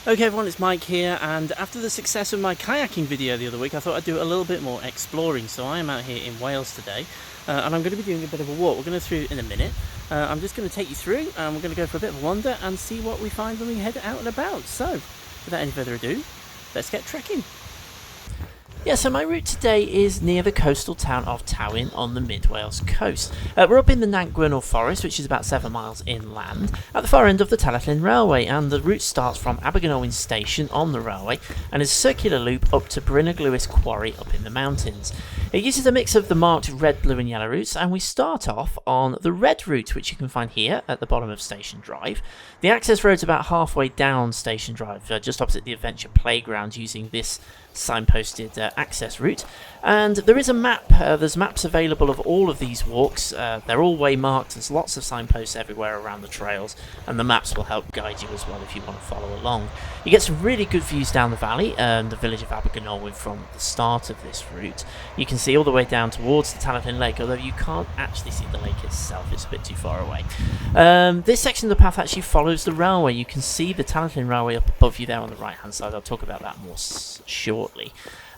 Okay everyone, it's Mike here, and after the success of my kayaking video the other week, I thought I'd do a little bit more exploring. So I am out here in Wales today, and I'm going to be doing a bit of a walk. We're going to through in a minute. I'm just going to take you through, and we're going to go for a bit of a wander and see what we find when we head out and about. So, without any further ado, let's get trekking. Yeah, so my route today is near the coastal town of Talyllyn on the mid Wales coast. We're up in the Nant Gwernol forest, which is about 7 miles inland, at the far end of the Talyllyn Railway, and the route starts from Abergynolwyn Station on the railway and is a circular loop up to Quarry up in the mountains. It uses a mix of the marked red, blue and yellow routes, and we start off on the red route, which you can find here at the bottom of Station Drive. The access road's about halfway down Station Drive, just opposite the Adventure Playground, using this signposted access route, and there is a map. There's maps available of all of these walks. They're all way marked. There's lots of signposts everywhere around the trails, and the maps will help guide you as well if you want to follow along. You get some really good views down the valley and the village of Abergynolwyn from the start of this route. You can see all the way down towards the Talyllyn Lake, although you can't actually see the lake itself, it's a bit too far away. This section of the path actually follows the railway. You can see the Talyllyn Railway up above you there on the right hand side. I'll talk about that more shortly.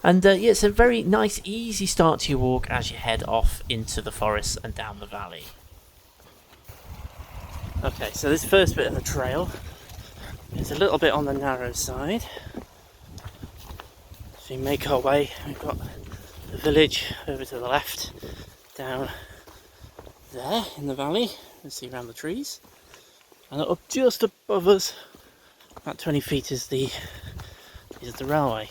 And yeah, it's a very nice, easy start to your walk as you head off into the forest and down the valley. Okay, so this first bit of the trail is a little bit on the narrow side. So we make our way. We've got the village over to the left, down there in the valley. You can see around the trees. And up just above us, about 20 feet, is the railway.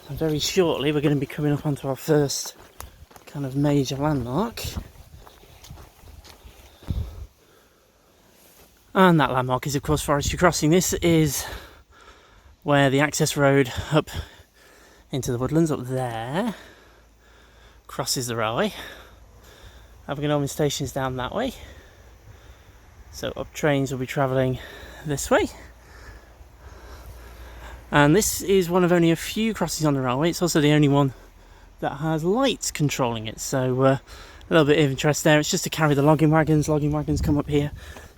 And very shortly we're going to be coming up onto our first kind of major landmark. And that landmark is of course Forestry Crossing. This is where the access road up into the woodlands up there crosses the railway. Abergynolwyn Station is down that way. So up trains will be travelling this way. And this is one of only a few crossings on the railway. It's also the only one that has lights controlling it. So a little bit of interest there. It's just to carry the logging wagons. Logging wagons come up here.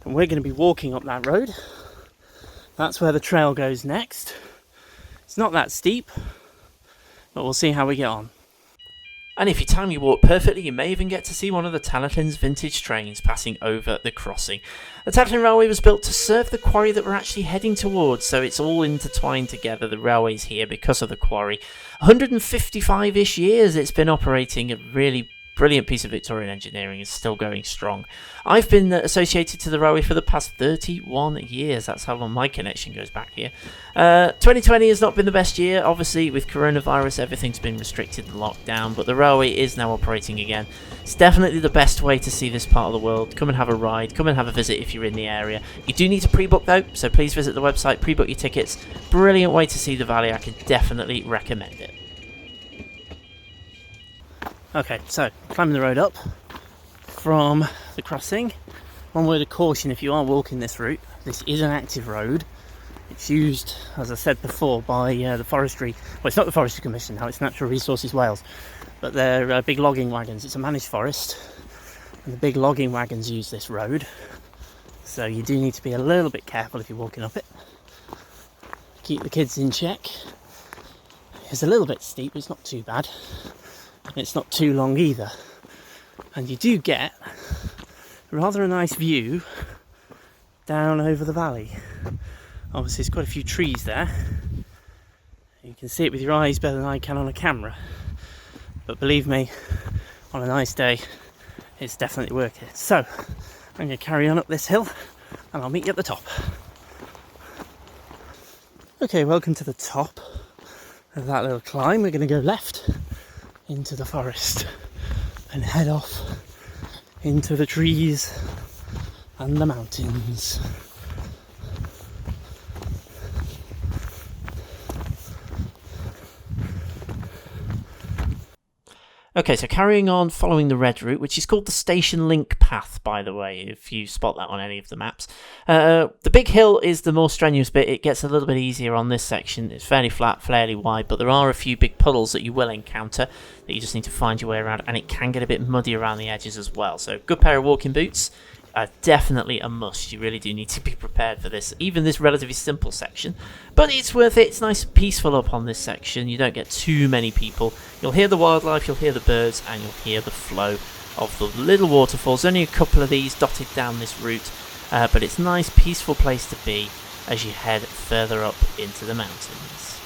And we're going to be walking up that road. That's where the trail goes next. It's not that steep, but we'll see how we get on. And if you time your walk perfectly, you may even get to see one of the Talyllyn's vintage trains passing over the crossing. The Talyllyn Railway was built to serve the quarry that we're actually heading towards, so it's all intertwined together. The railway's here because of the quarry. 155-ish years it's been operating, a really brilliant piece of Victorian engineering, is still going strong. I've been associated to the railway for the past 31 years. That's how long my connection goes back here. 2020 has not been the best year. Obviously, with coronavirus, everything's been restricted and locked down, but the railway is now operating again. It's definitely the best way to see this part of the world. Come and have a ride. Come and have a visit if you're in the area. You do need to pre-book though, so please visit the website, pre-book your tickets. Brilliant way to see the valley. I can definitely recommend it. Okay, so climbing the road up from the crossing. One word of caution: if you are walking this route, this is an active road. It's used, as I said before, by the forestry. Well, it's not the Forestry Commission now; it's Natural Resources Wales. But they're big logging wagons. It's a managed forest, and the big logging wagons use this road. So you do need to be a little bit careful if you're walking up it. Keep the kids in check. It's a little bit steep, but it's not too bad. It's not too long either, and you do get rather a nice view down over the valley. Obviously there's quite a few trees there. You can see it with your eyes better than I can on a camera, but believe me, on a nice day it's definitely worth it. So I'm going to carry on up this hill and I'll meet you at the top. Okay, welcome to the top of that little climb. We're going to go left into the forest and head off into the trees and the mountains. Okay, so carrying on following the red route, which is called the Station Link Path, by the way, if you spot that on any of the maps. The big hill is the more strenuous bit. It gets a little bit easier on this section. It's fairly flat, fairly wide, but there are a few big puddles that you will encounter that you just need to find your way around, and it can get a bit muddy around the edges as well. So good pair of walking boots definitely a must. You really do need to be prepared for this, even this relatively simple section. But it's worth it. It's nice and peaceful up on this section. You don't get too many people. You'll hear the wildlife, you'll hear the birds, and you'll hear the flow of the little waterfalls. Only a couple of these dotted down this route, but it's a nice, peaceful place to be as you head further up into the mountains.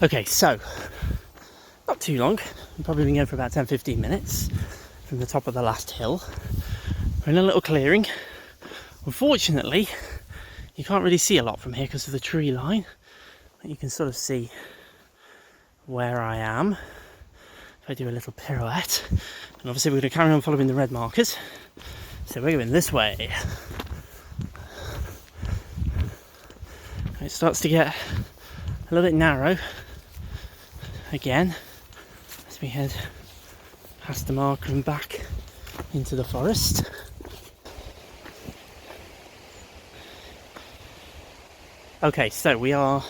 Okay, so not too long. We've probably been going for about 10-15 minutes from the top of the last hill. We're in a little clearing. Unfortunately, you can't really see a lot from here because of the tree line. But you can sort of see where I am if I do a little pirouette. And obviously we're going to carry on following the red markers. So we're going this way. It starts to get a little bit narrow again as we head past the marker and back into the forest. Okay, so we are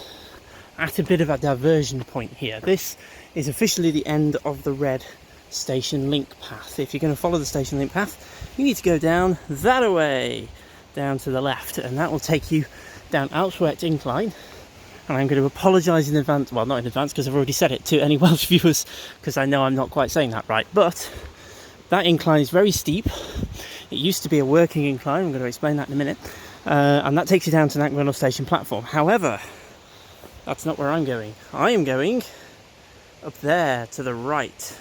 at a bit of a diversion point here. This is officially the end of the red station link path. If you're going to follow the station link path, you need to go down that way, down to the left, and that will take you down Alpswet Incline. And I'm going to apologise in advance, well, not in advance because I've already said it, to any Welsh viewers, because I know I'm not quite saying that right. But that incline is very steep. It used to be a working incline. I'm going to explain that in a minute. And that takes you down to Nant Gwernol Station platform. However, that's not where I'm going. I am going up there to the right.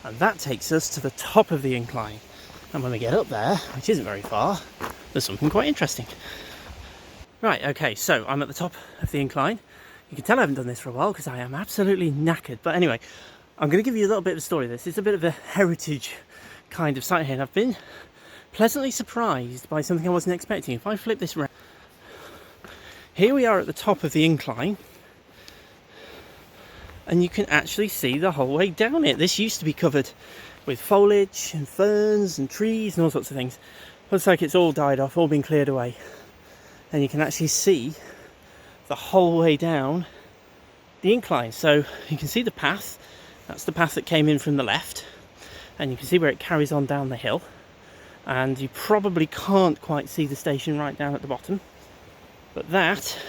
And that takes us to the top of the incline. And when we get up there, which isn't very far, there's something quite interesting. Right, okay, so I'm at the top of the incline. You can tell I haven't done this for a while because I am absolutely knackered. But anyway, I'm going to give you a little bit of a story. This is a bit of a heritage kind of site here, and I've been pleasantly surprised by something I wasn't expecting. If I flip this around, here we are at the top of the incline, and you can actually see the whole way down it. This used to be covered with foliage and ferns and trees and all sorts of things. Looks like it's all died off, all been cleared away. And you can actually see the whole way down the incline. So you can see the path. That's the path that came in from the left. And you can see where it carries on down the hill. And you probably can't quite see the station right down at the bottom. But that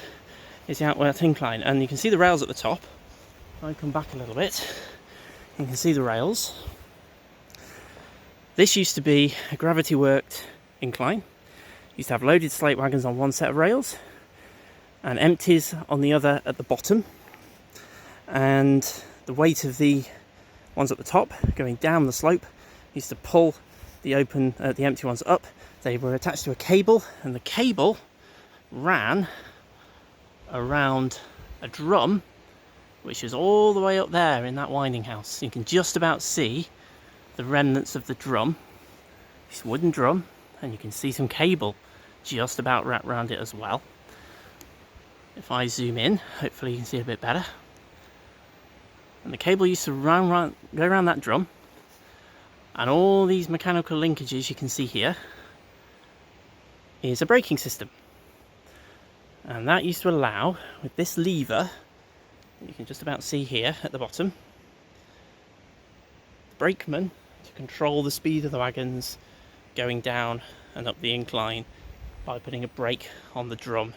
is the Alpswet Incline. And you can see the rails at the top. I'll come back a little bit. You can see the rails. This used to be a gravity worked incline. Used to have loaded slate wagons on one set of rails and empties on the other at the bottom, and the weight of the ones at the top going down the slope used to pull the empty ones up. They were attached to a cable, and the cable ran around a drum which is all the way up there in that winding house. You can just about see the remnants of the drum, this wooden drum, and you can see some cable just about wrapped around it as well. If I zoom in, hopefully you can see it a bit better. And the cable used to go around that drum, and all these mechanical linkages you can see here is a braking system. And that used to allow, with this lever, you can just about see here at the bottom, the brakeman to control the speed of the wagons going down and up the incline by putting a brake on the drum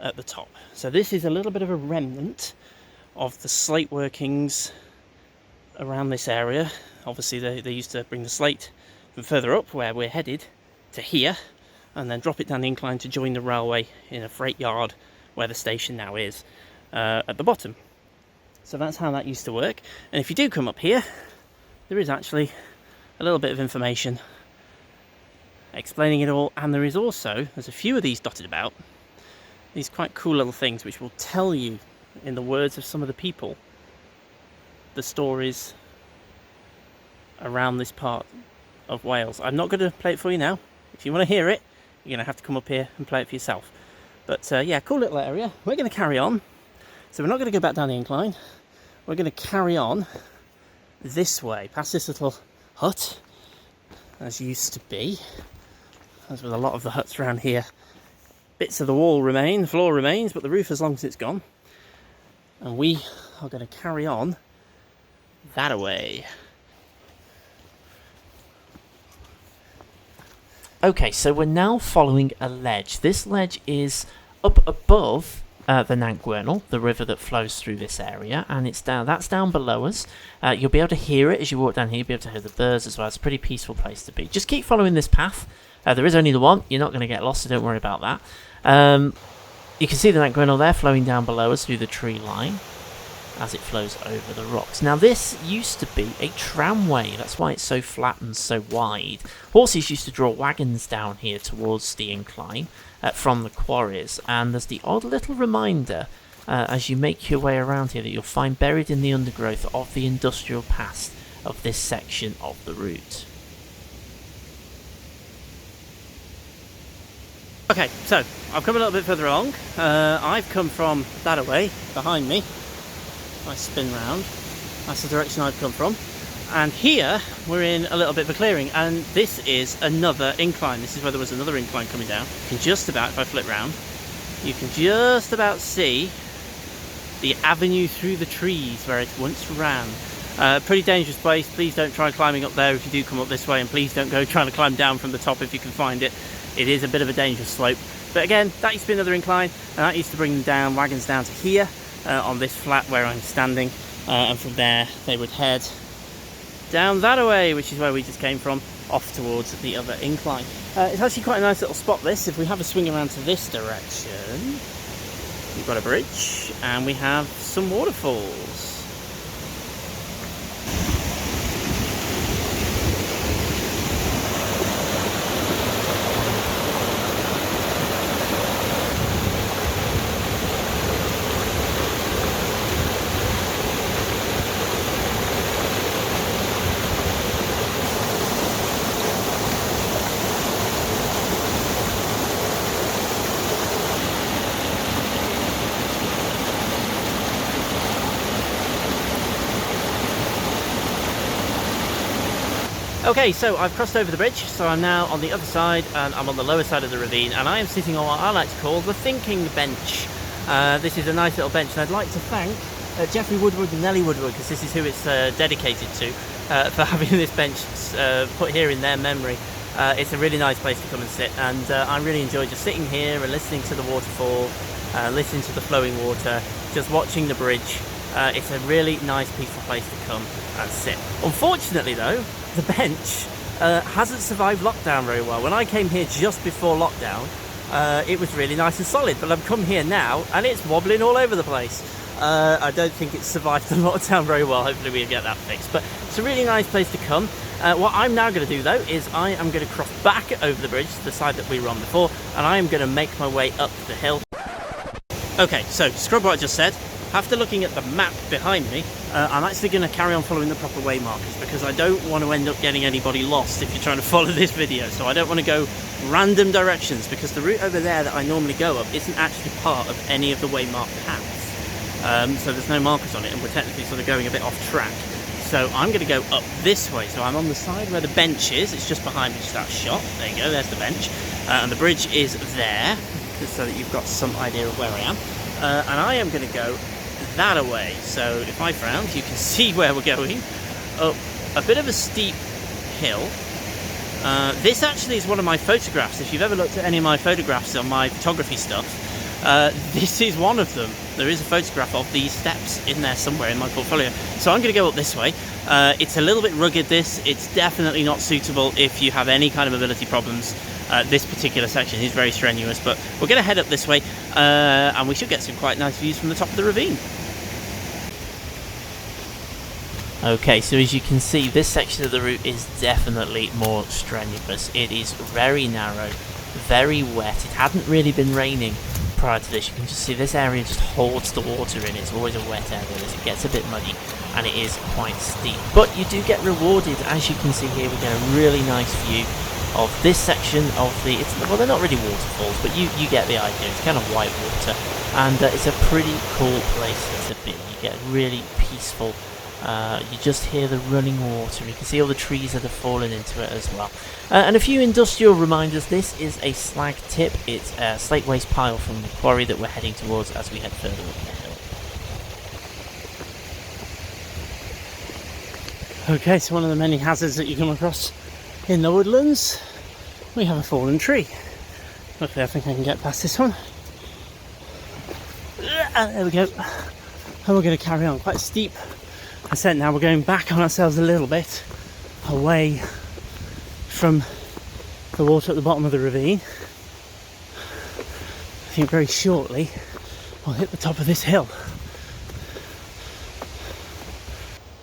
at the top. So this is a little bit of a remnant of the slate workings around this area. Obviously they used to bring the slate from further up where we're headed to here, and then drop it down the incline to join the railway in a freight yard where the station now is at the bottom. So that's how that used to work. And if you do come up here, there is actually a little bit of information explaining it all, and there's a few of these dotted about, these quite cool little things which will tell you, in the words of some of the people, the stories around this part of Wales. I'm not going to play it for you now. If you want to hear it, you're going to have to come up here and play it for yourself. But yeah, cool little area. We're going to carry on. So we're not going to go back down the incline. We're going to carry on this way, past this little hut, as used to be. As with a lot of the huts around here, bits of the wall remain, the floor remains, but the roof has long since gone. And we are going to carry on that way. Okay, so we're now following a ledge. This ledge is up above the Nant Gwernol, the river that flows through this area, and that's down below us. You'll be able to hear it as you walk down here. You'll be able to hear the birds as well. It's a pretty peaceful place to be. Just keep following this path. There is only the one. You're not going to get lost, so don't worry about that. You can see the Nant Gwernol there flowing down below us through the tree line as it flows over the rocks. Now this used to be a tramway, that's why it's so flat and so wide. Horses used to draw wagons down here towards the incline from the quarries, and there's the odd little reminder as you make your way around here that you'll find buried in the undergrowth of the industrial past of this section of the route. Okay, so I've come a little bit further along. I've come from that away behind me. I spin round. That's the direction I've come from. And here we're in a little bit of a clearing, and this is another incline. This is where there was another incline coming down. You can just about, if I flip round, you can just about see the avenue through the trees where it once ran. Pretty dangerous place. Please don't try climbing up there if you do come up this way, and please don't go trying to climb down from the top if you can find it. It is a bit of a dangerous slope. But again, that used to be another incline, and that used to bring down wagons down to here on this flat where I'm standing, and from there they would head down that way, which is where we just came from, off towards the other incline. It's actually quite a nice little spot, this. If we have a swing around to this direction, we've got a bridge and we have some waterfalls. Okay, so I've crossed over the bridge, so I'm now on the other side, and I'm on the lower side of the ravine, and I am sitting on what I like to call the thinking bench. This is a nice little bench, and I'd like to thank Jeffrey Woodward and Nellie Woodward, because this is who it's dedicated to, for having this bench put here in their memory. It's a really nice place to come and sit, and I really enjoy just sitting here and listening to the waterfall, listening to the flowing water, just watching the bridge. It's a really nice, peaceful place to come and sit. Unfortunately though, the bench hasn't survived lockdown very well. When I came here just before lockdown, it was really nice and solid, but I've come here now and it's wobbling all over the place. I don't think it's survived the lockdown very well. Hopefully we'll get that fixed, but it's a really nice place to come. What I'm now going to do though is I am going to cross back over the bridge to the side that we were on before, and I am going to make my way up the hill. Okay, so to scrub what I just said, after looking at the map behind me, I'm actually going to carry on following the proper way markers, because I don't want to end up getting anybody lost if you're trying to follow this video. So I don't want to go random directions, because the route over there that I normally go up isn't actually part of any of the way marked paths. So there's no markers on it, and we're technically sort of going a bit off track. So I'm going to go up this way. So I'm on the side where the bench is. It's just behind me, just that shot. There you go, there's the bench. And the bridge is there, just so that you've got some idea of where I am. And I am going to go that away. So if I frown, you can see where we're going. Up a bit of a steep hill. This actually is one of my photographs. If you've ever looked at any of my photographs on my photography stuff, this is one of them. There is a photograph of these steps in there somewhere in my portfolio. So I'm going to go up this way. It's a little bit rugged, this. It's definitely not suitable if you have any kind of mobility problems. This particular section is very strenuous, but we're going to head up this way, and we should get some quite nice views from the top of the ravine. Okay, so as you can see, this section of the route is definitely more strenuous. It is very narrow, very wet. It hadn't really been raining prior to this. You can just see this area just holds the water in. It's always a wet area as it gets a bit muddy, and it is quite steep. But you do get rewarded, as you can see here. We get a really nice view of this section of the... well, they're not really waterfalls, but you get the idea. It's kind of white water, and it's a pretty cool place to be. You get really peaceful... you just hear the running water. You can see all the trees that have fallen into it as well. And a few industrial reminders. This is a slag tip. It's a slate waste pile from the quarry that we're heading towards as we head further up the hill. Okay, so one of the many hazards that you come across in the woodlands. we have a fallen tree. Luckily I think I can get past this one. There we go. And we're going to carry on. Quite a steep ascent now. We're going back on ourselves a little bit away from the water at the bottom of the ravine. I think very shortly we'll hit the top of this hill.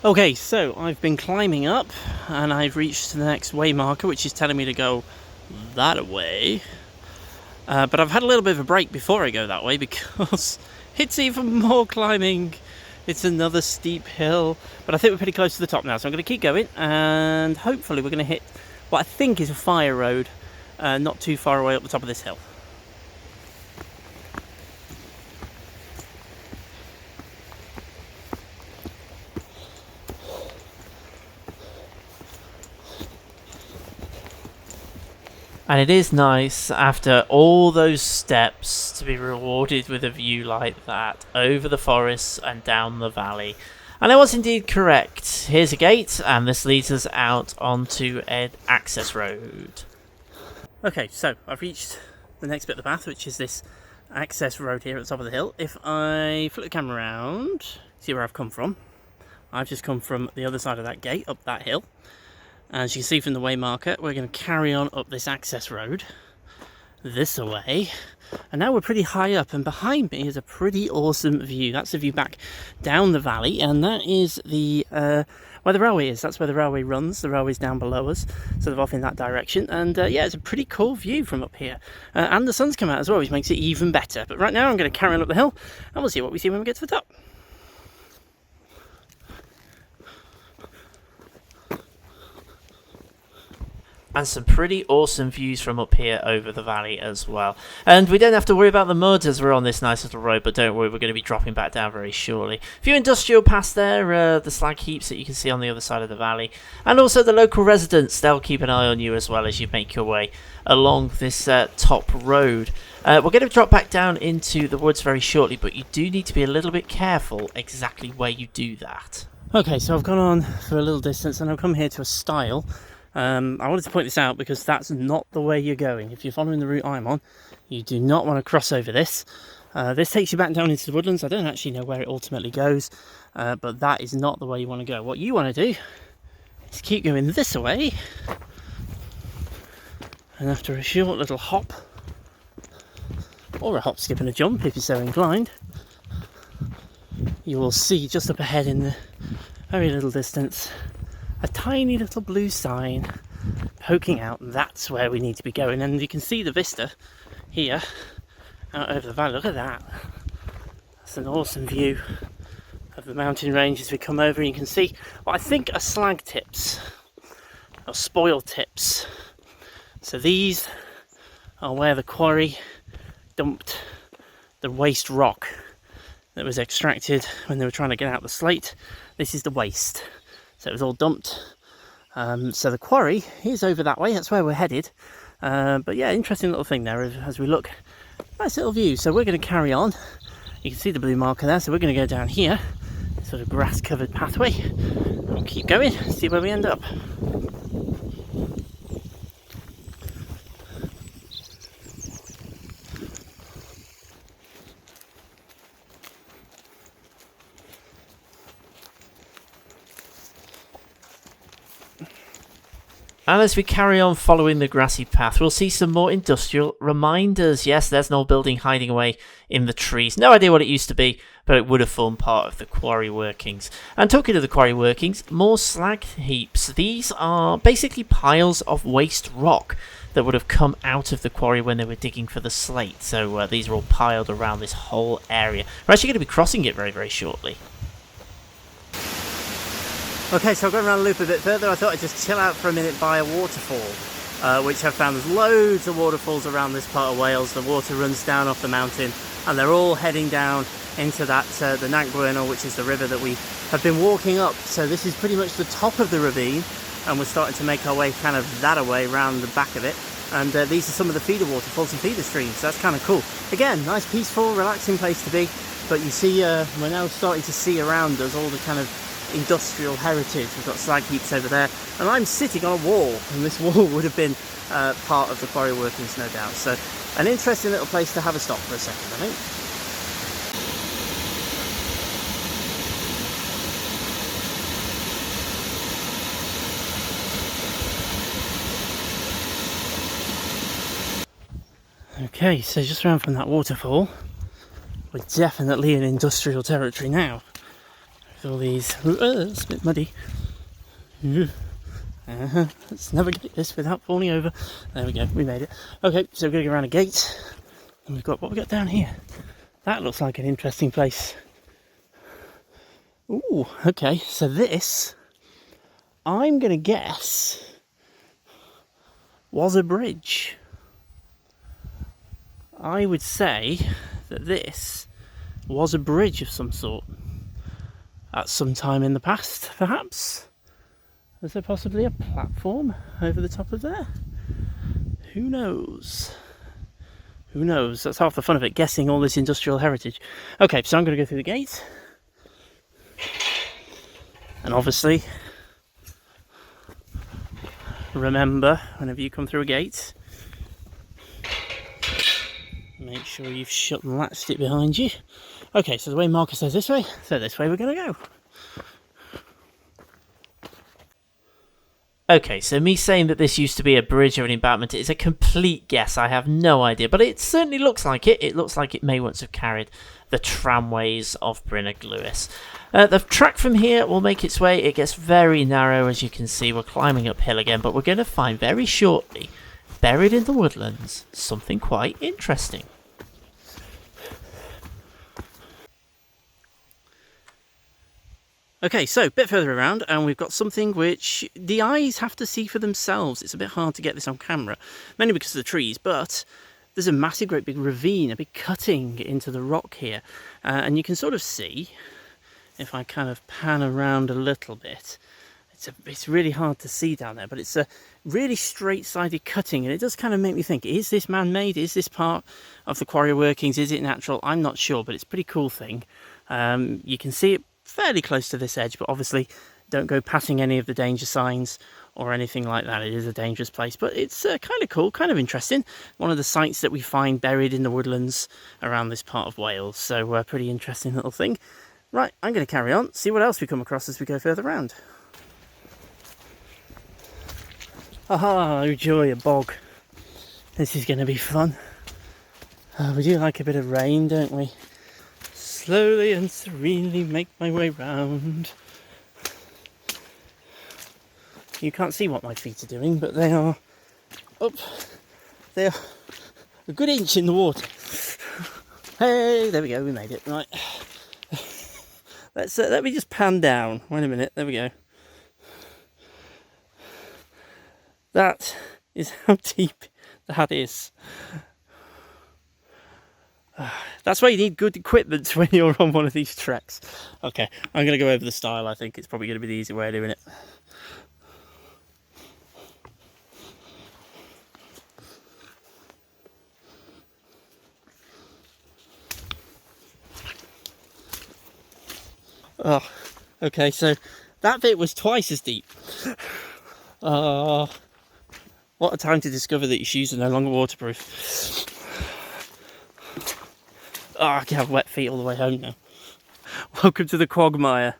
Okay, so I've been climbing up and I've reached the next way marker, which is telling me to go that way. But I've had a little bit of a break before I go that way because it's even more climbing. It's another steep hill, but I think we're pretty close to the top now, so I'm going to keep going and hopefully we're going to hit what I think is a fire road not too far away up the top of this hill. And it is nice, after all those steps, to be rewarded with a view like that over the forests and down the valley. And I was indeed correct. Here's a gate, and this leads us out onto an access road. Okay, so I've reached the next bit of the path, which is this access road here at the top of the hill. If I flip the camera around, see where I've come from. I've just come from the other side of that gate, up that hill. As you can see from the way marker, we're going to carry on up this access road this way, and now we're pretty high up, and behind me is a pretty awesome view. That's the view back down the valley, and that is the where the railway is. That's where the railway runs. The railway's down below us, sort of off in that direction, and yeah, it's a pretty cool view from up here, and the sun's come out as well, which makes it even better. But right now I'm going to carry on up the hill and we'll see what we see when we get to the top. And some pretty awesome views from up here over the valley as well. And we don't have to worry about the mud as we're on this nice little road, but don't worry, we're going to be dropping back down very shortly. A few industrial paths there, the slag heaps that you can see on the other side of the valley. And also the local residents, they'll keep an eye on you as well as you make your way along this top road. We're going to drop back down into the woods very shortly, but you do need to be a little bit careful exactly where you do that. Okay, so I've gone on for a little distance and I've come here to a stile. I wanted to point this out because that's not the way you're going. If you're following the route I'm on, you do not want to cross over this. This takes you back down into the woodlands. I don't actually know where it ultimately goes, but that is not the way you want to go. What you want to do is keep going this way, and after a short little hop, or a hop, skip and a jump if you're so inclined, you will see just up ahead in the very little distance a tiny little blue sign poking out. That's where we need to be going, and you can see the vista here out over the valley. Look at that. That's an awesome view of the mountain range as we come over, and you can see what I think are slag tips or spoil tips. So these are where the quarry dumped the waste rock that was extracted when they were trying to get out the slate. This is the waste. So it was all dumped. So the quarry is over that way. That's where we're headed. But yeah, interesting little thing there as we look. Nice little view. So we're going to carry on. You can see the blue marker there. So we're going to go down here, sort of grass-covered pathway. We'll keep going, see where we end up. And as we carry on following the grassy path, we'll see some more industrial reminders. Yes, there's an old building hiding away in the trees. No idea what it used to be, but it would have formed part of the quarry workings. And talking of the quarry workings, more slag heaps. These are basically piles of waste rock that would have come out of the quarry when they were digging for the slate. So these are all piled around this whole area. We're actually going to be crossing it very, very shortly. Okay, so I've gone around the loop a bit further. I thought I'd just chill out for a minute by a waterfall, which I've found there's loads of waterfalls around this part of Wales. The water runs down off the mountain, and they're all heading down into that the Nant Gwernol, which is the river that we have been walking up. So this is pretty much the top of the ravine, and we're starting to make our way kind of that way around the back of it. And these are some of the feeder waterfalls and feeder streams, so that's kind of cool. Again, nice, peaceful, relaxing place to be. But you see, we're now starting to see around us all the kind of industrial heritage. We've got slag heaps over there, and I'm sitting on a wall, and this wall would have been part of the quarry workings, no doubt. So an interesting little place to have a stop for a second, I think. Okay, so just around from that waterfall, we're definitely in industrial territory now. With all these, it's a bit muddy. Let's navigate this without falling over. There we go, we made it. Okay, so we're going to go around a gate, and we've got what we got down here. That looks like an interesting place. Ooh, okay, so this, I'm going to guess, was a bridge. I would say that this was a bridge of some sort at some time in the past, perhaps. Was there possibly a platform over the top of there? Who knows? Who knows? That's half the fun of it, guessing all this industrial heritage. Okay, so I'm going to go through the gate. And obviously, remember, whenever you come through a gate, make sure you've shut and latched it behind you. Okay, so the way Marcus says this way, so this way we're going to go. Okay, so me saying that this used to be a bridge or an embankment is a complete guess. I have no idea, but it certainly looks like it. It looks like it may once have carried the tramways of Bryn Lewis. The track from here will make its way. It gets very narrow, as you can see. We're climbing uphill again, but we're going to find very shortly, buried in the woodlands, something quite interesting. Okay, so a bit further around, and we've got something which the eyes have to see for themselves. It's a bit hard to get this on camera, mainly because of the trees, but there's a massive, great big ravine, a big cutting into the rock here. And you can sort of see, if I kind of pan around a little bit, it's really hard to see down there, but it's a really straight-sided cutting, and it does kind of make me think, is this man-made? Is this part of the quarry workings? Is it natural? I'm not sure, but it's a pretty cool thing. You can see it fairly close to this edge, but obviously don't go passing any of the danger signs or anything like that. It is a dangerous place, but it's kind of cool, kind of interesting. One of the sites that we find buried in the woodlands around this part of Wales, so pretty interesting little thing. Right, I'm going to carry on, see what else we come across as we go further around. Aha, oh joy, a bog. This is going to be fun. We do like a bit of rain, don't we? Slowly and serenely make my way round. You can't see what my feet are doing, but they are up. They are a good inch in the water. Hey, there we go, we made it. Right. Let me just pan down. Wait a minute, there we go. That is how deep that is. That's why you need good equipment when you're on one of these treks. Okay, I'm going to go over the stile. I think it's probably going to be the easy way of doing it. Oh, okay, so that bit was twice as deep. What a time to discover that your shoes are no longer waterproof. Oh, I can have wet feet all the way home now. Welcome to the quagmire.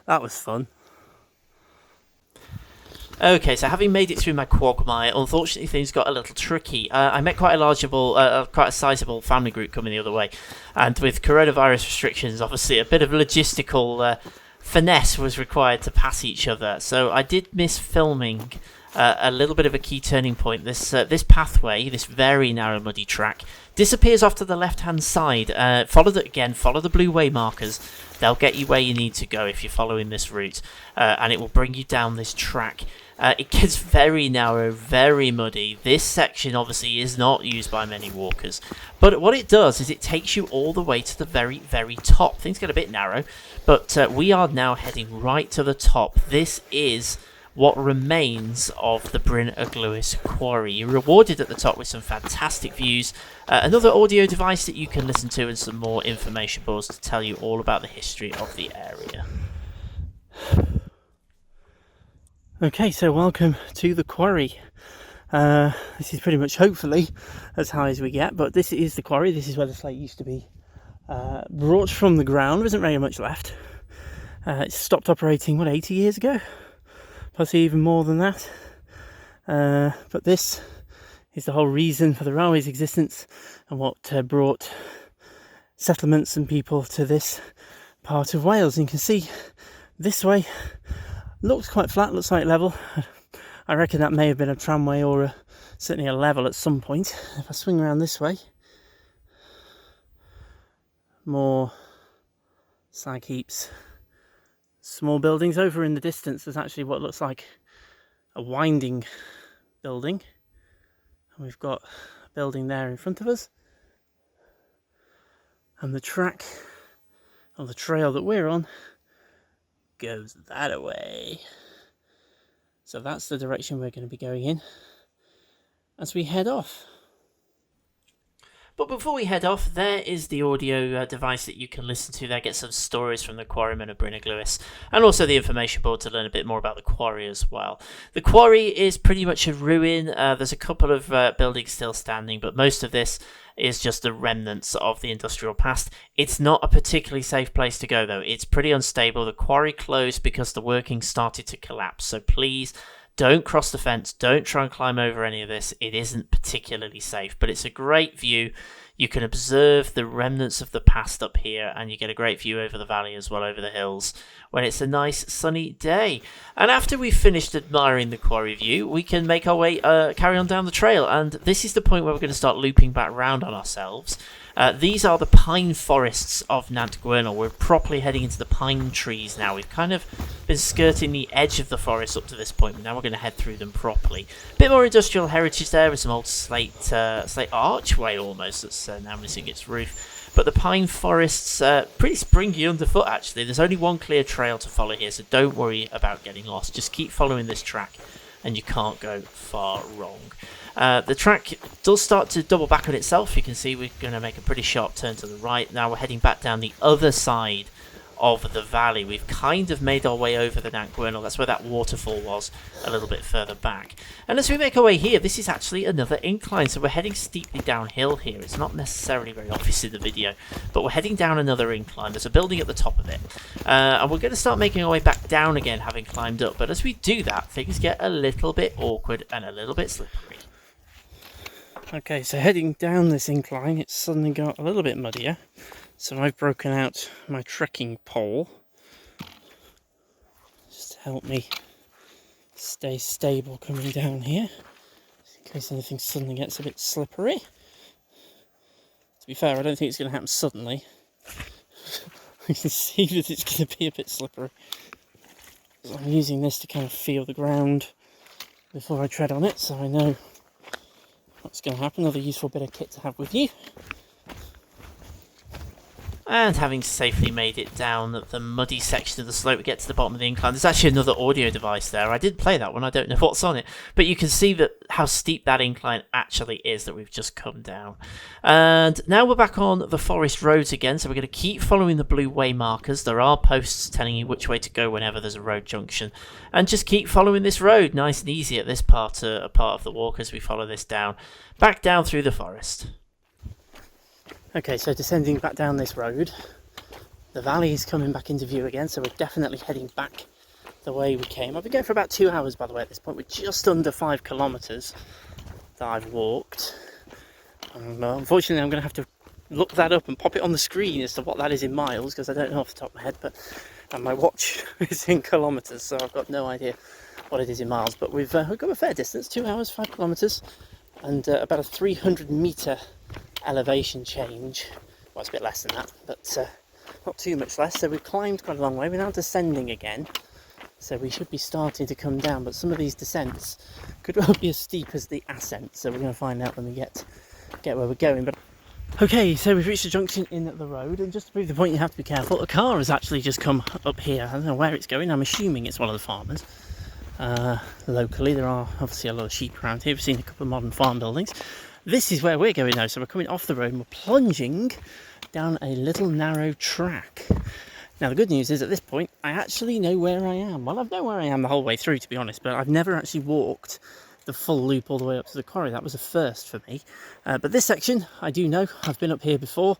That was fun. Okay, so having made it through my quagmire, unfortunately things got a little tricky. I met quite a sizable family group coming the other way, and with coronavirus restrictions, obviously a bit of logistical finesse was required to pass each other. So I did miss filming a little bit of a key turning point. This pathway, this very narrow muddy track, disappears off to the left-hand side. Follow the blue way markers. They'll get you where you need to go if you're following this route, and it will bring you down this track. It gets very narrow, very muddy. This section obviously is not used by many walkers, but what it does is it takes you all the way to the very, very top. Things get a bit narrow, but we are now heading right to the top. This is what remains of the Bryn Lewis quarry. You're rewarded at the top with some fantastic views, another audio device that you can listen to, and some more information boards to tell you all about the history of the area. Okay, so welcome to the quarry. This is pretty much, hopefully, as high as we get, but this is the quarry. This is where the slate used to be brought from the ground. There isn't very much left. It stopped operating, 80 years ago? Possibly even more than that. But this is the whole reason for the railway's existence and what brought settlements and people to this part of Wales. And you can see this way looks quite flat, looks like level. I reckon that may have been a tramway or certainly a level at some point. If I swing around this way, more slag heaps, small buildings. Over in the distance there's actually what looks like a winding building, and we've got a building there in front of us, and the track or the trail that we're on goes that way. So that's the direction we're going to be going in as we head off. But before we head off, there is the audio device that you can listen to there, get some stories from the quarrymen of Bryn Lewis, and also the information board to learn a bit more about the quarry as well. The quarry is pretty much a ruin. There's a couple of buildings still standing, but most of this is just the remnants of the industrial past. It's not a particularly safe place to go, though. It's pretty unstable. The quarry closed because the working started to collapse, so please don't cross the fence. Don't try and climb over any of this. It isn't particularly safe, but it's a great view. You can observe the remnants of the past up here, and you get a great view over the valley as well, over the hills, when it's a nice sunny day. And after we've finished admiring the quarry view, we can make our way, carry on down the trail. And this is the point where we're going to start looping back round on ourselves. These are the pine forests of Nant Gwernol. We're properly heading into the pine trees now. We've kind of been skirting the edge of the forest up to this point, but now we're going to head through them properly. A bit more industrial heritage there with some old slate archway almost that's now missing its roof. But the pine forests, pretty springy underfoot actually. There's only one clear trail to follow here, so don't worry about getting lost. Just keep following this track and you can't go far wrong. The track does start to double back on itself. You can see we're going to make a pretty sharp turn to the right. Now we're heading back down the other side of the valley. We've kind of made our way over the Nant Gwernol. That's where that waterfall was a little bit further back. And as we make our way here, this is actually another incline. So we're heading steeply downhill here. It's not necessarily very obvious in the video, but we're heading down another incline. There's a building at the top of it. And we're going to start making our way back down again, having climbed up. But as we do that, things get a little bit awkward and a little bit slippery. Okay, so heading down this incline, it's suddenly got a little bit muddier. So I've broken out my trekking pole just to help me stay stable coming down here, in case anything suddenly gets a bit slippery. To be fair, I don't think it's going to happen suddenly. You can see that it's going to be a bit slippery. So I'm using this to kind of feel the ground before I tread on it, so I know what's going to happen. Another useful bit of kit to have with you. And having safely made it down the muddy section of the slope, we get to the bottom of the incline. There's actually another audio device there. I did play that one, I don't know what's on it. But you can see that how steep that incline actually is that we've just come down. And now we're back on the forest roads again, so we're going to keep following the blue way markers. There are posts telling you which way to go whenever there's a road junction. And just keep following this road, nice and easy at this part of the walk as we follow this down. Back down through the forest. Okay, so descending back down this road, the valley is coming back into view again, so we're definitely heading back the way we came. I've been going for about 2 hours, by the way, at this point. We're just under 5 kilometres that I've walked. Unfortunately, I'm going to have to look that up and pop it on the screen as to what that is in miles, because I don't know off the top of my head, but my watch is in kilometres, so I've got no idea what it is in miles. But we've got a fair distance, 2 hours, 5 kilometres, and about a 300 metre elevation change. Well, it's a bit less than that, but not too much less. So we've climbed quite a long way. We're now descending again, so we should be starting to come down, but some of these descents could well be as steep as the ascent, so we're going to find out when we get where we're going. But okay, so we've reached a junction in the road, and just to prove the point, you have to be careful. A car has actually just come up here. I don't know where it's going. I'm assuming it's one of the farmers. Locally, there are obviously a lot of sheep around here. We've seen a couple of modern farm buildings. This is where we're going now, so we're coming off the road and we're plunging down a little narrow track. Now the good news is at this point I actually know where I am. Well, I've known where I am the whole way through, to be honest, but I've never actually walked the full loop all the way up to the quarry. That was a first for me. But this section, I do know. I've been up here before,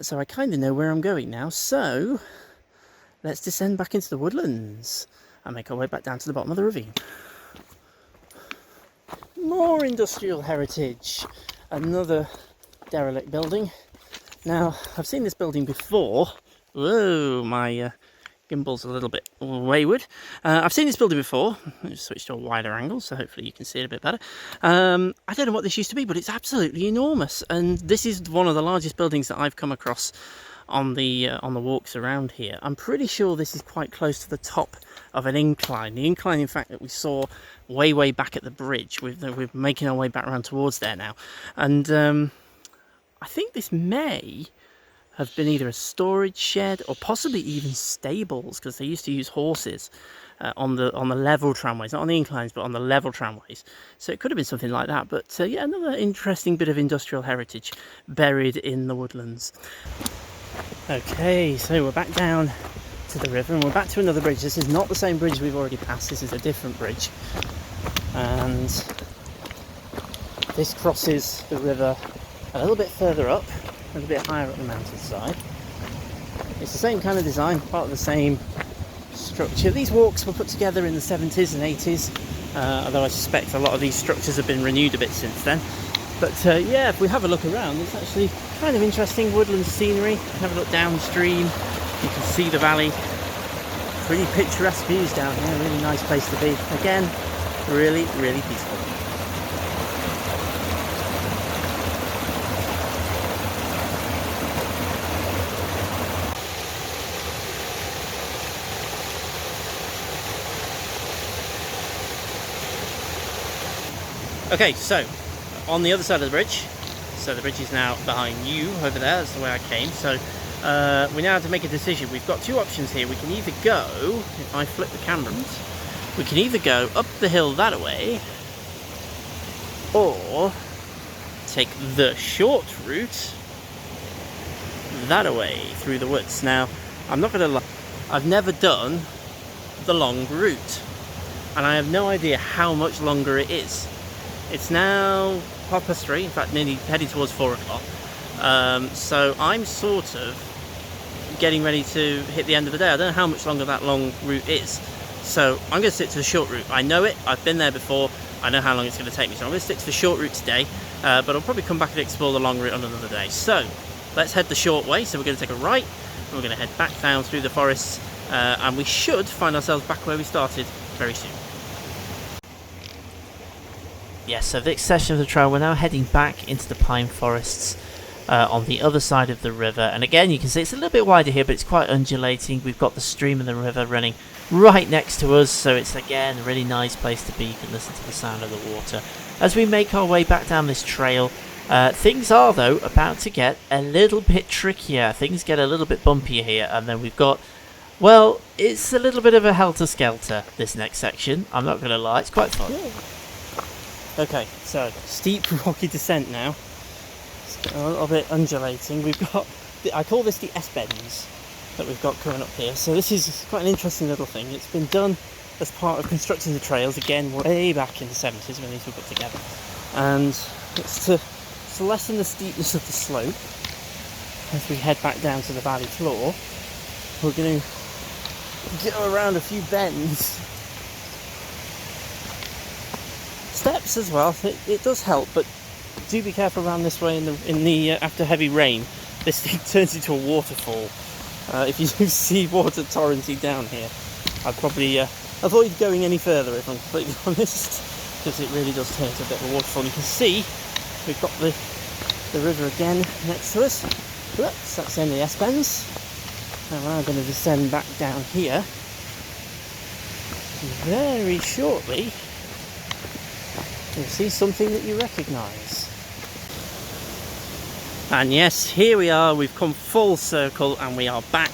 so I kind of know where I'm going now. So let's descend back into the woodlands and make our way back down to the bottom of the ravine. More industrial heritage. Another derelict building. Now, I've seen this building before. Whoa, my gimbal's a little bit wayward. I've seen this building before. I just switched to a wider angle, so hopefully you can see it a bit better. I don't know what this used to be, but it's absolutely enormous. And this is one of the largest buildings that I've come across on the walks around here. I'm pretty sure this is quite close to the top of an incline. The incline, in fact, that we saw way back at the bridge. We're making our way back around towards there now. And I think this may have been either a storage shed or possibly even stables, because they used to use horses on the level tramways, not on the inclines but on the level tramways. So it could have been something like that. But yeah, another interesting bit of industrial heritage buried in the woodlands. Okay, so we're back down to the river and we're back to another bridge. This is not the same bridge we've already passed, this is a different bridge. And this crosses the river a little bit further up, a little bit higher up the mountainside. It's the same kind of design, part of the same structure. These walks were put together in the 70s and 80s, although I suspect a lot of these structures have been renewed a bit since then. But yeah, if we have a look around, it's actually kind of interesting woodland scenery. Have a look downstream, you can see the valley. Pretty picturesque views down here, really nice place to be. Again, really peaceful. Okay, so on the other side of the bridge, so the bridge is now behind you over there, that's the way I came. So we now have to make a decision. We've got two options here. We can either go, if I flip the cameras, we can either go up the hill that way, or take the short route that way through the woods. Now, I'm not going to lie, I've never done the long route, and I have no idea how much longer it is. It's now 3:30, in fact nearly heading towards 4 o'clock. So I'm sort of getting ready to hit the end of the day. I don't know how much longer that long route is. So I'm going to stick to the short route. I know it, I've been there before, I know how long it's going to take me. So I'm going to stick to the short route today, but I'll probably come back and explore the long route on another day. So let's head the short way. So we're going to take a right, and we're going to head back down through the forests, and we should find ourselves back where we started very soon. Yes, so this section of the trail, we're now heading back into the pine forests on the other side of the river. And again, you can see it's a little bit wider here, but it's quite undulating. We've got the stream and the river running right next to us, so it's again a really nice place to be. You can listen to the sound of the water. As we make our way back down this trail, things are, though, about to get a little bit trickier. Things get a little bit bumpier here, and then we've got, well, it's a little bit of a helter-skelter, this next section. I'm not going to lie, it's quite fun. Yeah. Okay, so steep rocky descent now. It's a little bit undulating. We've got, I call this the S-bends that we've got coming up here. So this is quite an interesting little thing. It's been done as part of constructing the trails, again, way back in the 70s when these were put together. And it's to lessen the steepness of the slope. As we head back down to the valley floor, we're going to go around a few bends. Steps as well, it does help, but do be careful around this way in the after heavy rain. This thing turns into a waterfall. If you do see water torrenting down here, I'd probably avoid going any further, if I'm completely honest, because it really does turn into a bit of a waterfall. You can see we've got the river again next to us. Oops, that's the end of the S-bends. And we're going to descend back down here very shortly. You'll see something that you recognise. And yes, here we are, we've come full circle and we are back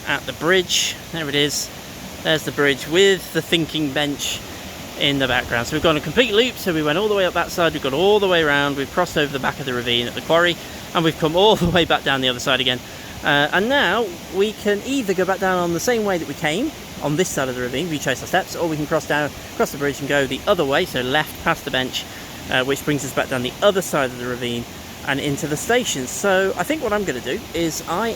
at the bridge. There it is, there's the bridge with the thinking bench in the background. So we've gone a complete loop, so we went all the way up that side, we've gone all the way around, we've crossed over the back of the ravine at the quarry, and we've come all the way back down the other side again. And now we can either go back down on the same way that we came, on this side of the ravine, retrace our steps, or we can cross the bridge and go the other way, so left past the bench, which brings us back down the other side of the ravine and into the station. So I think what I'm going to do is I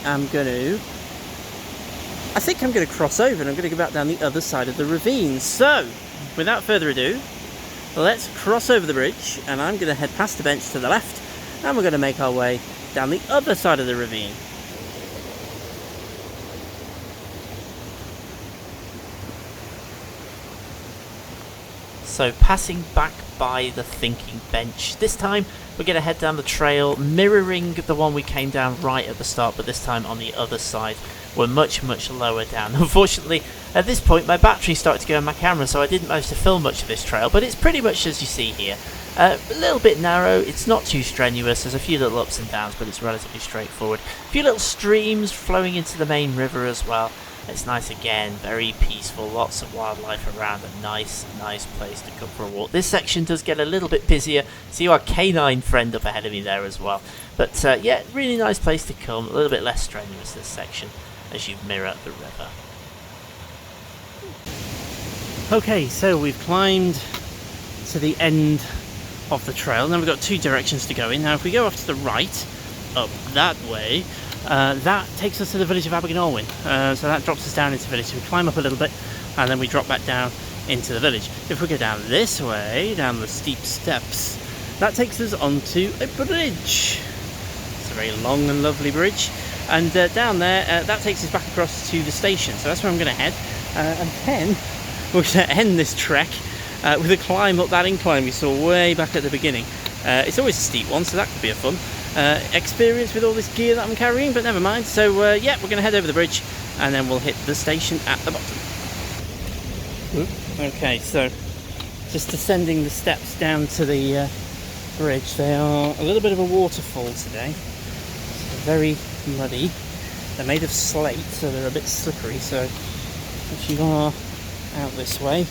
think I'm going to cross over and I'm going to go back down the other side of the ravine. So without further ado, let's cross over the bridge, and I'm going to head past the bench to the left, and we're going to make our way down the other side of the ravine. So passing back by the thinking bench, this time we're going to head down the trail, mirroring the one we came down right at the start, but this time on the other side. We're much lower down. Unfortunately, at this point my battery started to go on my camera, so I didn't manage to film much of this trail, but it's pretty much as you see here. A little bit narrow, it's not too strenuous, there's a few little ups and downs, but it's relatively straightforward. A few little streams flowing into the main river as well. It's nice again, very peaceful, lots of wildlife around, a nice place to come for a walk. This section does get a little bit busier, see our canine friend up ahead of me there as well. But yeah, really nice place to come, a little bit less strenuous this section as you mirror the river. Okay, so we've climbed to the end of the trail. Now we've got two directions to go in. Now if we go off to the right, up that way, that takes us to the village of Abergynolwyn. So that drops us down into the village. So we climb up a little bit and then we drop back down into the village. If we go down this way, down the steep steps, that takes us onto a bridge. It's a very long and lovely bridge. And down there, that takes us back across to the station. So that's where I'm going to head. And then we're going to end this trek with a climb up that incline we saw way back at the beginning. It's always a steep one, so that could be a fun experience with all this gear that I'm carrying, but never mind. So yeah, we're going to head over the bridge and then we'll hit the station at the bottom. Okay, so just descending the steps down to the bridge. They are a little bit of a waterfall today. So very muddy. They're made of slate, so they're a bit slippery. So if you are out this way,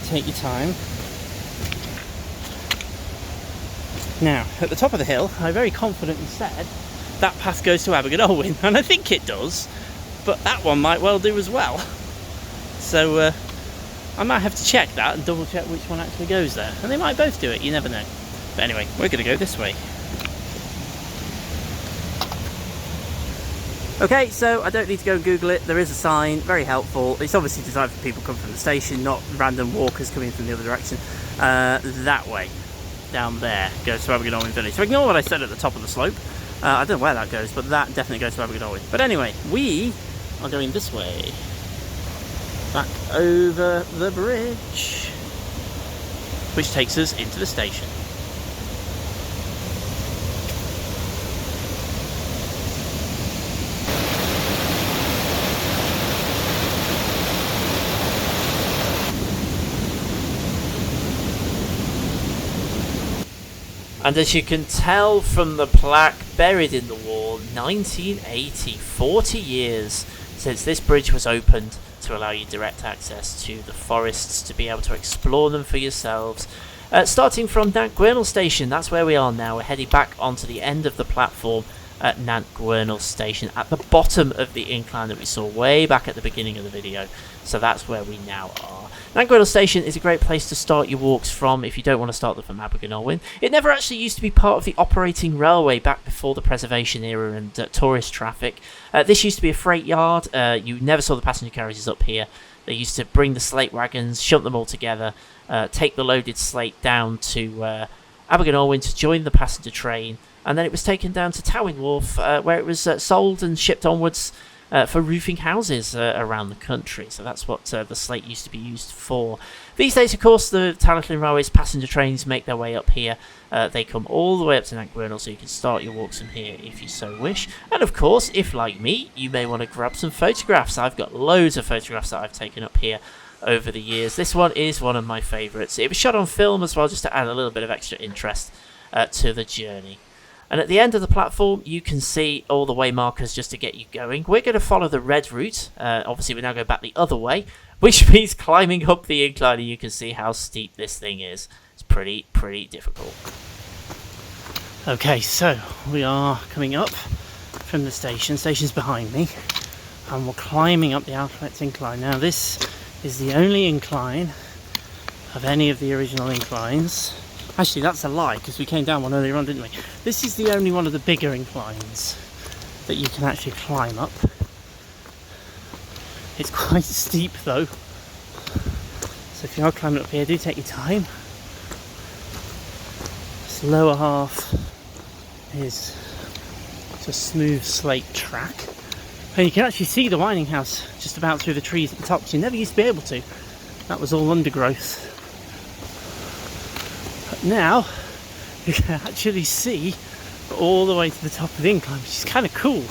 take your time. Now, at the top of the hill, I very confidently said that path goes to Abergynolwyn, and I think it does, but that one might well do as well. So I might have to check that and double check which one actually goes there, and they might both do it, you never know. But anyway, we're going to go this way. Okay, so I don't need to go and Google it. There is a sign, very helpful. It's obviously designed for people coming from the station, not random walkers coming from the other direction. That way, down there, goes to Abergynolwyn village. So ignore what I said at the top of the slope. I don't know where that goes, but that definitely goes to Abergynolwyn. But anyway, we are going this way. Back over the bridge, which takes us into the station. And as you can tell from the plaque buried in the wall, 1980, 40 years since this bridge was opened to allow you direct access to the forests, to be able to explore them for yourselves. Starting from Nant Gwernol Station, that's where we are now. We're heading back onto the end of the platform at Nant Gwernol Station, at the bottom of the incline that we saw way back at the beginning of the video. So that's where we now are. Nant Gwernol Station is a great place to start your walks from if you don't want to start them from Abergynolwyn. It never actually used to be part of the operating railway back before the preservation era and tourist traffic. This used to be a freight yard. You never saw the passenger carriages up here. They used to bring the slate wagons, shunt them all together, take the loaded slate down to Abergynolwyn to join the passenger train, and then it was taken down to Talyllyn Wharf, where it was sold and shipped onwards for roofing houses around the country. So that's what the slate used to be used for. These days, of course, the Talyllyn Railway's passenger trains make their way up here. They come all the way up to Nant Gwernol, so you can start your walks from here if you so wish. And of course, if like me, you may want to grab some photographs. I've got loads of photographs that I've taken up here over the years. This one is one of my favourites. It was shot on film as well, just to add a little bit of extra interest to the journey. And at the end of the platform, you can see all the way markers just to get you going. We're going to follow the red route. Obviously, we now go back the other way, which means climbing up the incline, and you can see how steep this thing is. It's pretty difficult. Okay, so we are coming up from the station. Station's behind me. and we're climbing up the Alphabet incline. Now this is the only incline of any of the original inclines. Actually, that's a lie, because we came down one earlier on, didn't we? This is the only one of the bigger inclines that you can actually climb up. It's quite steep though, so if you are climbing up here, do take your time. This lower half is just smooth slate track, and you can actually see the winding house just about through the trees at the top, which you never used to be able to. That was all undergrowth. But now you can actually see all the way to the top of the incline, which is kind of cool.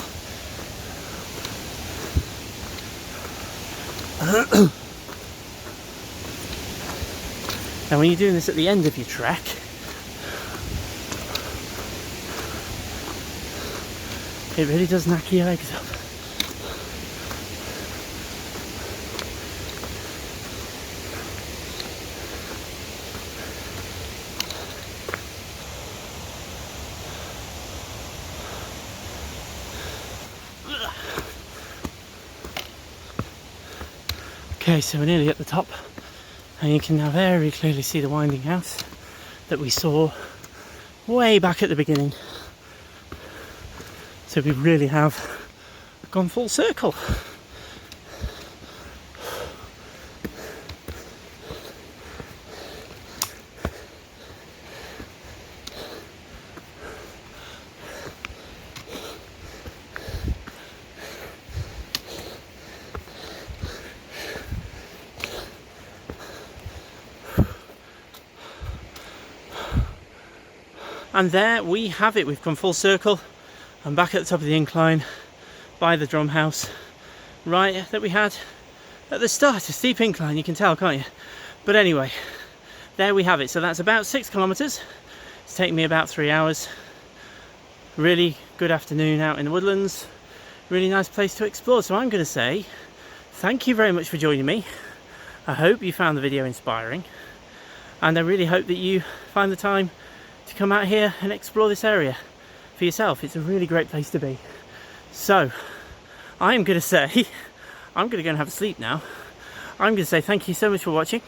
And when you're doing this at the end of your trek, it really does knack your legs up. Okay, so we're nearly at the top, and you can now very clearly see the winding house that we saw way back at the beginning. So we really have gone full circle. And there we have it, we've come full circle. I'm back at the top of the incline by the drum house, right, that we had at the start. A steep incline, you can tell, can't you? But anyway, there we have it. So that's about 6 kilometres. It's taken me about 3 hours. Really good afternoon out in the woodlands. Really nice place to explore. So I'm going to say thank you very much for joining me. I hope you found the video inspiring, and I really hope that you find the time to come out here and explore this area for yourself. It's a really great place to be. So I'm going to say, I'm going to go and have a sleep now. I'm going to say thank you so much for watching.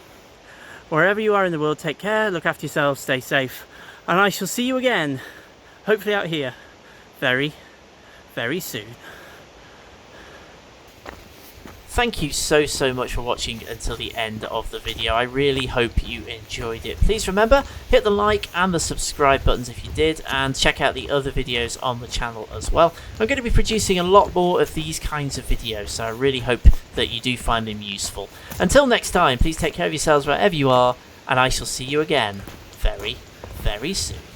Wherever you are in the world, take care, look after yourselves, stay safe, and I shall see you again, hopefully out here, very, very soon. Thank you so much for watching until the end of the video. I really hope you enjoyed it. Please remember, hit the like and the subscribe buttons if you did, and check out the other videos on the channel as well. I'm going to be producing a lot more of these kinds of videos, so I really hope that you do find them useful. Until next time, please take care of yourselves wherever you are, and I shall see you again very, very soon.